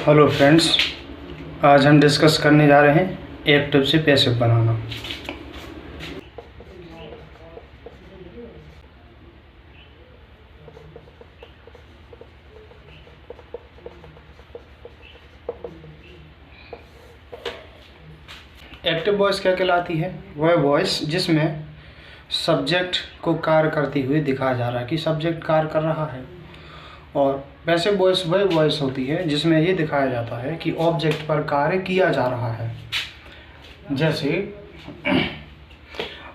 Hello friends, आज हम discuss करने जा रहे हैं एक्टिव से पैसिव बनाना। एक्टिव वॉइस क्या कहलाती है? वह वॉइस जिसमें सब्जेक्ट को कार्य करते हुए दिखाया जा रहा है कि सब्जेक्ट कार्य कर रहा है, और पैसिव वॉइस वह वॉइस होती है जिसमें ये दिखाया जाता है कि ऑब्जेक्ट पर कार्य किया जा रहा है। जैसे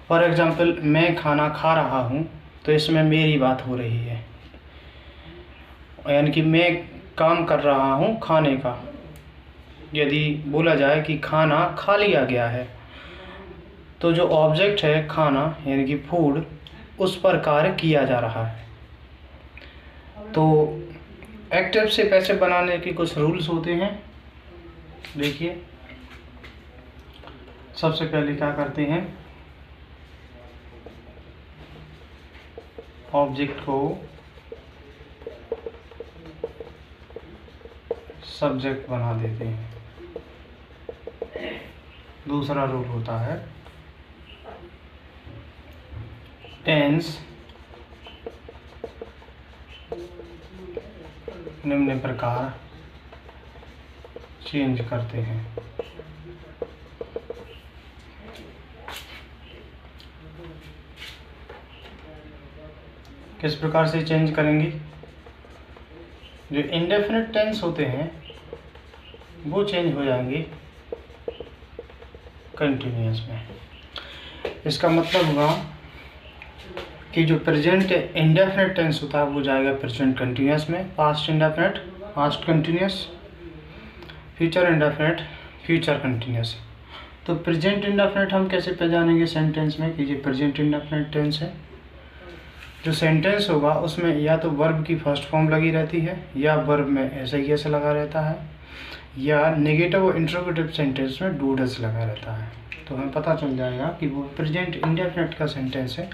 फॉर एग्जांपल, मैं खाना खा रहा हूँ तो इसमें मेरी बात हो रही है, यानी कि मैं काम कर रहा हूँ खाने का। यदि बोला जाए कि खाना खा लिया गया है, तो जो ऑब्जेक्ट है खाना यानी कि फूड, उस पर कार्य किया जा रहा है। तो एक्टिव से पैसिव बनाने के कुछ रूल्स होते हैं। देखिए, सबसे पहले क्या करते हैं, ऑब्जेक्ट को सब्जेक्ट बना देते हैं। दूसरा रूल होता है टेंस निम्न प्रकार चेंज करते हैं। किस प्रकार से चेंज करेंगे? जो इंडेफिनिट टेंस होते हैं वो चेंज हो जाएंगे कंटिन्यूअस में। इसका मतलब हुआ कि जो प्रेजेंट इंडेफिनिट टेंस होता है वो जाएगा प्रेजेंट कंटिन्यूअस में, past indefinite past continuous, future indefinite future continuous. तो प्रेजेंट इंडेफिनिट हम कैसे पहचानेंगे सेंटेंस में कि ये प्रेजेंट इंडेफिनिट टेंस है? जो सेंटेंस होगा उसमें या तो वर्ब की फर्स्ट फॉर्म लगी रहती है, या वर्ब में ऐसे ही ऐसे लगा रहता है, या नेगेटिव और इंट्रोगेटिव सेंटेंस में डू डज लगा रहता है। तो हमें पता चल जाएगा कि वो प्रेजेंट इंडेफिनिट का सेंटेंस है।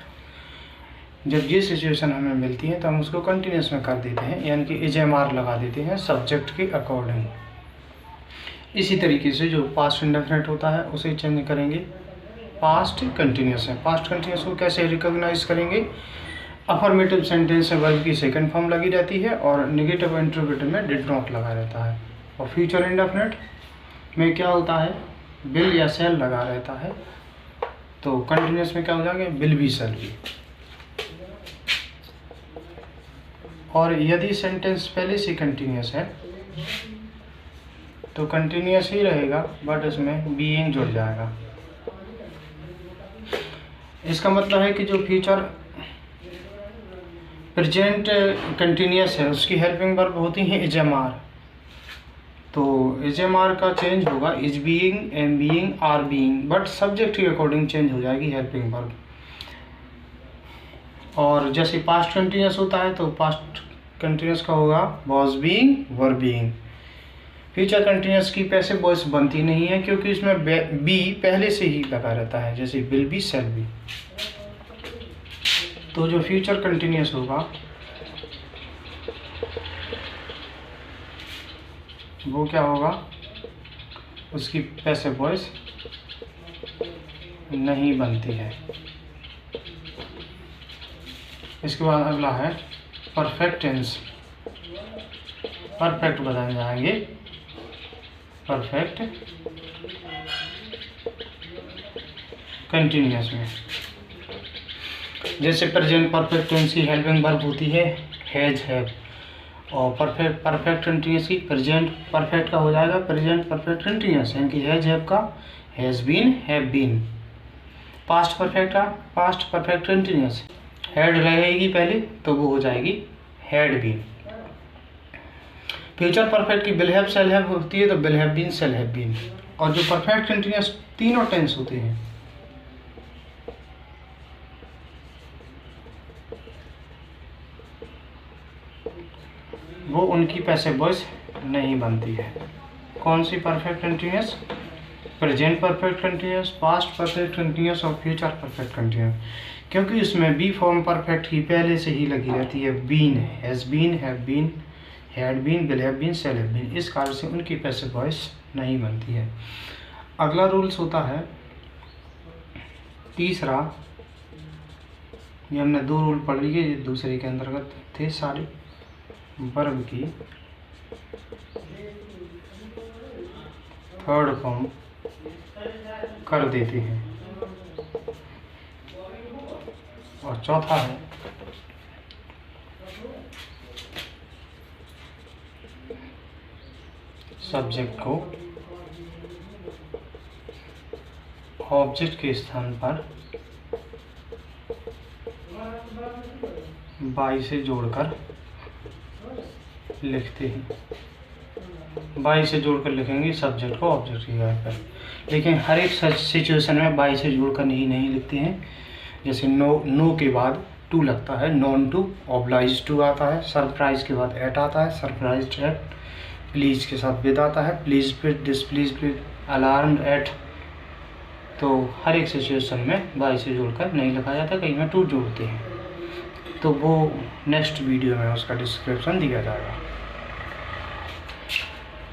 जब ये सिचुएशन हमें मिलती है तो हम उसको कंटिन्यूअस में कर देते हैं, यानी कि एजएमआर लगा देते हैं सब्जेक्ट के अकॉर्डिंग। इसी तरीके से जो पास्ट इंडेफिनिट होता है उसे चेंज करेंगे पास्ट कंटिन्यूअस है। पास्ट कंटिन्यूअस को कैसे रिकॉग्नाइज करेंगे? अफर्मेटिव सेंटेंस में वर्ब की सेकंड फॉर्म लगी रहती है और नेगेटिव और इंट्रोगेटिव में डिड नॉट लगा रहता है। और फ्यूचर इंडेफिनिट में क्या होता है? विल या शैल लगा रहता है। तो कंटिन्यूअस में क्या हो जाएगा? Will be shall be. और यदि सेंटेंस पहले से कंटिन्यूअस है तो कंटिन्यूअस ही रहेगा, बट इसमें बीइंग जुड़ जाएगा। इसका मतलब है कि जो फ्यूचर प्रेजेंट कंटिन्यूअस है उसकी हेल्पिंग वर्ब होती है एजएमआर। तो एजएमआर का चेंज होगा is being, am being, are being, but subject के अकॉर्डिंग चेंज हो जाएगी हेल्पिंग वर्ब। और जैसे पास्ट कंटिन्यूअस होता है तो पास्ट कंटिन्यूअस का होगा was being, were being. Future continuous की पैसिव वॉइस बनती नहीं है क्योंकि इसमें बी पहले से ही लगा रहता है, जैसे विल बी, शैल बी। तो जो फ्यूचर कंटिन्यूअस होगा वो क्या होगा? उसकी पैसिव वॉइस नहीं बनती है। इसके बाद अगला है परफेक्ट टेंस। परफेक्ट बताए जाएंगे परफेक्ट कंटिन्यूअस में। जैसे प्रेजेंट परफेक्ट टेंस की हेल्पिंग वर्ब होती है हैज, हैव, और परफेक्ट कंटिन्यूअस की प्रेजेंट परफेक्ट का हो जाएगा प्रेजेंट परफेक्ट कंटिन्यूअस, यानी कि हैज, हैव का has been, have been. Past perfect का पास्ट परफेक्ट कंटिन्यूअस, हैड रहेगी पहले तो वो हो जाएगी हैड बीन। फ्यूचर परफेक्ट की विल हैव, शैल हैव होती है तो will have been, shall have been. और जो परफेक्ट कंटिन्यूअस तीनों टेंस होते हैं वो उनकी पैसिव वॉइस नहीं बनती है। कौन सी perfect continuous? Present perfect continuous, past perfect continuous और फ्यूचर परफेक्ट कंटिन्यूअस, क्योंकि उसमें बी फॉर्म परफेक्ट की पहले से ही लगी रहती है। Been, has been, have been, had been, will have been, shall have been, इस कारण से उनकी पैसिव वॉइस नहीं बनती है। अगला रूल्स होता है तीसरा, ये हमने 2 रूल पढ़ लिए, ये दूसरे के अंतर्गत थे सारे। वर्ब की थर्ड फॉर्म कर देते हैं। और चौथा है सब्जेक्ट को ऑब्जेक्ट के स्थान पर बाई से जोड़कर लिखते हैं। बाई से जोड़कर लिखेंगे सब्जेक्ट को ऑब्जेक्ट की जगह पर, लेकिन हर एक सिचुएशन में बाई से जोड़कर नहीं लिखते हैं। जैसे नो के बाद टू लगता है, नॉन टू, ऑब्लाइज टू आता है, सरप्राइज के बाद एट आता है, सरप्राइज एट, प्लीज के साथ विद आता है, please with, displease with, alarm eight. तो हर एक सिचुएशन में बाई से जोड़कर नहीं लिखा जाता, कहीं में टू जोड़ते हैं। तो वो नेक्स्ट वीडियो में उसका डिस्क्रिप्शन दिया जाएगा।